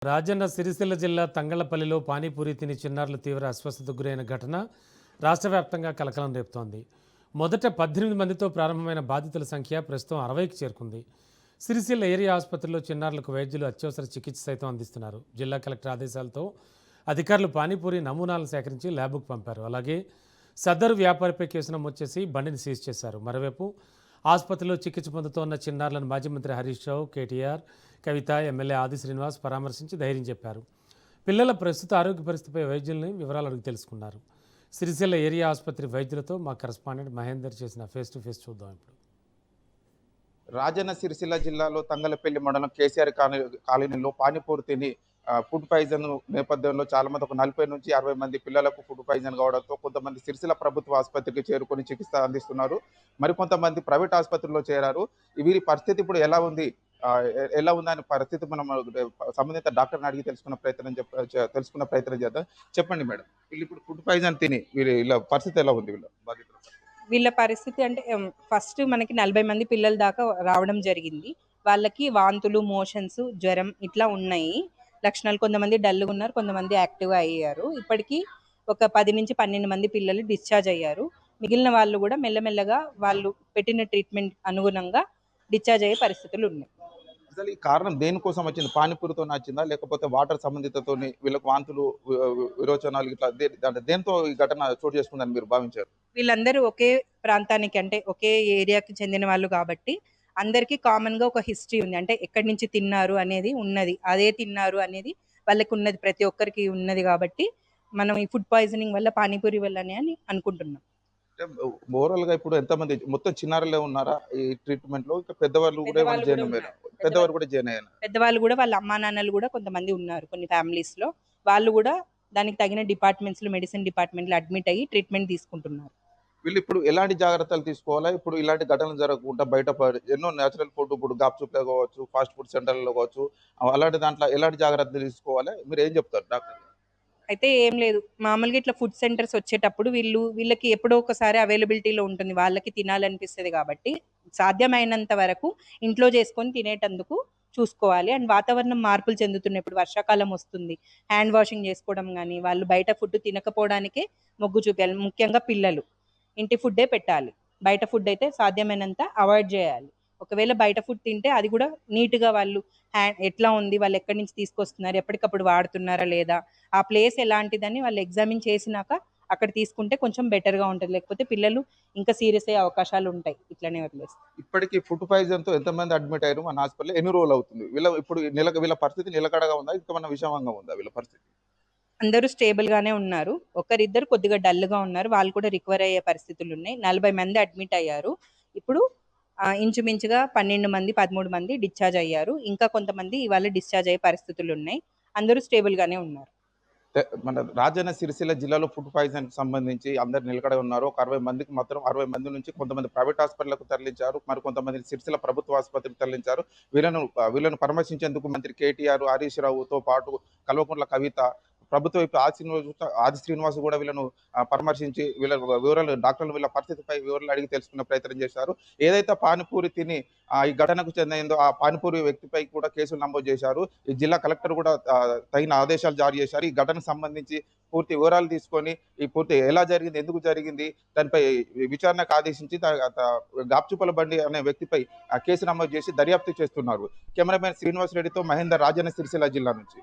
రాజన్న సిరిసిల్ల జిల్లా తంగళ్లపల్లిలో పానీపూరి తిని చిన్నారులు తీవ్ర అస్వస్థతకు గురైన ఘటన రాష్ట్ర వ్యాప్తంగా కలకలం రేపుతోంది. మొదట 18 మందితో ప్రారంభమైన బాధితుల సంఖ్య ప్రస్తుతం 60కి చేరుకుంది. సిరిసిల్ల ఏరియా ఆసుపత్రిలో చిన్నారులకు వైద్యులు అత్యవసర చికిత్స సైతం అందిస్తున్నారు. జిల్లా కలెక్టర్ ఆదేశాలతో అధికారులు పానీపూరి నమూనాలను సేకరించి ల్యాబ్కు పంపారు. అలాగే సదరు వ్యాపారిపై కేసు నమోదు చేసి బండిని సీజ్ చేశారు. మరోవైపు ఆసుపత్రిలో చికిత్స పొందుతోన్న చిన్నారులను మాజీ మంత్రి హరీష్ రావు, కేటీఆర్, కవిత, ఎమ్మెల్యే ఆది శ్రీనివాస్ పరామర్శించి ధైర్యం చెప్పారు. పిల్లల ప్రస్తుత ఆరోగ్య పరిస్థితిపై వైద్యులని వివరాలు అడిగి తెలుసుకున్నారు. సిరిసిల్ల ఏరియా ఆసుపత్రి వైద్యులతో మా కరెస్పాండెంట్ మహేందర్ చేసిన ఫేస్ టు ఫేస్ చూద్దాం ఇప్పుడు. రాజన్న సిరిసిల్ల జిల్లాలో తంగలపల్లి మండలం కేసీఆర్ కాలనీలో పానీపూరి తిని ఫుడ్ పాయిజన్ నేపథ్యంలో చాలా మంది ఒక 40 నుంచి 60 మంది పిల్లలకు ఫుడ్ పాయిజన్ కావడంతో కొంతమంది సిరిసిల్ల ప్రభుత్వ ఆసుపత్రికి చేరుకొని చికిత్స అందిస్తున్నారు. మరికొంతమంది ప్రైవేట్ ఆసుపత్రిలో చేరారు. వీరి పరిస్థితి ఇప్పుడు ఎలా ఉంది, ఎలా ఉందనే పరిస్థితి మనం సంబంధిత డాక్టర్ని అడిగి తెలుసుకున్న ప్రయత్నం చేద్దాం. చెప్పండి మేడం, వీళ్ళు ఇప్పుడు ఫుడ్ పాయిజన్ తిని వీళ్ళ పరిస్థితి ఎలా ఉంది? వీళ్ళ పరిస్థితి అంటే ఫస్ట్ మనకి 40 మంది పిల్లల దాకా రావడం జరిగింది. వాళ్ళకి వాంతులు, మోషన్స్, జ్వరం ఇట్లా ఉన్నాయి లక్షణాలు. కొంతమంది డల్గా ఉన్నారు, కొంతమంది యాక్టివ్గా అయ్యారు. ఇప్పటికీ ఒక 10 నుంచి 12 మంది పిల్లలు డిశ్చార్జ్ అయ్యారు. మిగిలిన వాళ్ళు కూడా మెల్లమెల్లగా వాళ్ళు పెట్టిన ట్రీట్మెంట్ అనుగుణంగా డిశ్చార్జ్ అయ్యే పరిస్థితులు ఉన్నాయి. అసలు ఈ కారణం దేనికోసం వచ్చింది? పానీపూరితో వచ్చిందా, లేకపోతే వాటర్ సంబంధితతో వీళ్ళకి వాంతులు, విరోచనాలు ఇట్లా దేంతో ఈ ఘటన చోటు చేసుకుందని మీరు భావించారు? వీళ్ళందరూ ఒకే ప్రాంతానికి అంటే ఒకే ఏరియాకి చెందిన వాళ్ళు కాబట్టి అందరికీ కామన్గా ఒక హిస్టరీ ఉంది. అంటే ఎక్కడి నుంచి తిన్నారు అనేది ఉన్నది, అదే తిన్నారు అనేది వాళ్ళకి ఉన్నది, ప్రతి ఒక్కరికి ఉన్నది. కాబట్టి మనం ఈ ఫుడ్ పాయిజనింగ్ వల్ల, పానీపూరి వల్లనే అని అనుకుంటున్నాం. ఓవరాల్ గా ఇప్పుడు ఎంతమంది మొత్తం చిన్నారులే ఉన్నారా ఈ ట్రీట్మెంట్ లో? పెద్దవాళ్ళు కూడా జాయిన్ అయ్యారు. పెద్దవాళ్ళు కూడా వాళ్ళ అమ్మా నాన్నలు కూడా కొంతమంది ఉన్నారు కొన్ని ఫ్యామిలీస్ లో. వాళ్ళు కూడా దానికి తగిన డిపార్ట్మెంట్స్ లో, మెడిసిన్ డిపార్ట్మెంట్ లో అడ్మిట్ అయ్యి ట్రీట్మెంట్ తీసుకుంటున్నారు. వీళ్ళు ఇప్పుడు ఎలాంటి జాగ్రత్తలు తీసుకోవాలా? ఇప్పుడు ఇలాంటి ఘటనలు జరగకుండా బయట ఎన్నో నేచురల్ ఫుడ్, ఇప్పుడు గాప్చుప్లో కావచ్చు, ఫాస్ట్ ఫుడ్ సెంటర్లో కావచ్చు, అలాంటి దాంట్లో ఎలాంటి జాగ్రత్తలు తీసుకోవాలి, మీరు ఏం చెప్తారు డాక్టర్? అయితే ఏం లేదు, మామూలుగా ఇట్లా ఫుడ్ సెంటర్స్ వచ్చేటప్పుడు వీళ్ళకి ఎప్పుడో ఒకసారి అవైలబిలిటీలో ఉంటుంది, వాళ్ళకి తినాలనిపిస్తుంది. కాబట్టి సాధ్యమైనంత వరకు ఇంట్లో చేసుకొని తినేటందుకు చూసుకోవాలి. అండ్ వాతావరణం మార్పులు చెందుతున్నప్పుడు వర్షాకాలం వస్తుంది, హ్యాండ్ వాషింగ్ చేసుకోవడం కానీ, వాళ్ళు బయట ఫుడ్ తినకపోవడానికే మొగ్గు చూపాలి. ముఖ్యంగా పిల్లలు ఇంటి ఫుడ్డే పెట్టాలి. బయట ఫుడ్ అయితే సాధ్యమైనంత అవాయిడ్ చేయాలి. ఒకవేళ బయట ఫుడ్ తింటే అది కూడా నీట్గా వాళ్ళు ఎట్లా ఉంది, వాళ్ళు ఎక్కడి నుంచి తీసుకొస్తున్నారు, ఎప్పటికప్పుడు వాడుతున్నారా లేదా, ఆ ప్లేస్ ఎలాంటిదని వాళ్ళు ఎగ్జామిన్ చేసినాక అక్కడ తీసుకుంటే కొంచెం బెటర్గా ఉంటుంది. లేకపోతే పిల్లలు ఇంకా సీరియస్ అయ్యే అవకాశాలు ఉంటాయి ఇట్లనే వదిలేసి. ఇప్పటికీ ఫుడ్ పాయిజన్ తో ఎంతమంది అడ్మిట్ అయ్యారు మన హాస్పిటల్? ఎన్ని రోజులు అవుతుంది? వీళ్ళ పరిస్థితి నిలకడగా ఉందా, ఇంకేమన్నా విషమంగా ఉందా వీళ్ళ పరిస్థితి? అందరూ స్టేబుల్ గానే ఉన్నారు. ఒకరిద్దరు కొద్దిగా డల్గా ఉన్నారు, వాళ్ళు కూడా రికవర్ అయ్యే పరిస్థితులు ఉన్నాయి. 40 మంది అడ్మిట్ అయ్యారు. ఇప్పుడు ఇంచుమించుగా 12 మంది, 13 మంది డిశ్చార్జ్ అయ్యారు. ఇంకా కొంతమంది ఇవాళ డిశ్చార్జ్ అయ్యే పరిస్థితులు ఉన్నాయి. అందరూ స్టేబుల్ గానే ఉన్నారు. మన రాజన్న సిరిసిల్ల జిల్లాలో ఫుడ్ పాయిజన్ సంబంధించి అందరు నిలకడ ఉన్నారు. ఒక 60 మందికి మాత్రం 60 మంది నుంచి కొంతమంది ప్రైవేట్ హాస్పిటల్కు తరలించారు, మరి కొంతమంది సిరిసిల్ల ప్రభుత్వ ఆసుపత్రికి తరలించారు. వీళ్ళను పరామర్శించేందుకు మంత్రి కేటీఆర్, హరీష్ రావుతో పాటు కల్వకుంట్ల కవిత, ప్రభుత్వ వైపు ఆది శ్రీనివాస్ కూడా వీళ్ళను పరామర్శించి వీళ్ళ వివరాలు, డాక్టర్లు వీళ్ళ పరిస్థితిపై వివరాలు అడిగి తెలుసుకునే ప్రయత్నం చేశారు. ఏదైతే పానీపూరి తిని ఈ ఘటనకు చెందిందో ఆ పానీపూరి వ్యక్తిపై కూడా కేసులు నమోదు చేశారు. ఈ జిల్లా కలెక్టర్ కూడా తగిన ఆదేశాలు జారీ చేశారు. ఈ ఘటనకు సంబంధించి పూర్తి వివరాలు తీసుకొని ఈ పూర్తి ఎలా జరిగింది, ఎందుకు జరిగింది, దానిపై విచారణకు ఆదేశించి గాప్చుపల బండి అనే వ్యక్తిపై కేసు నమోదు చేసి దర్యాప్తు చేస్తున్నారు. కెమెరామెన్ శ్రీనివాస్ రెడ్డితో మహేందర్, రాజన్న సిరిసిల్ల జిల్లా నుంచి.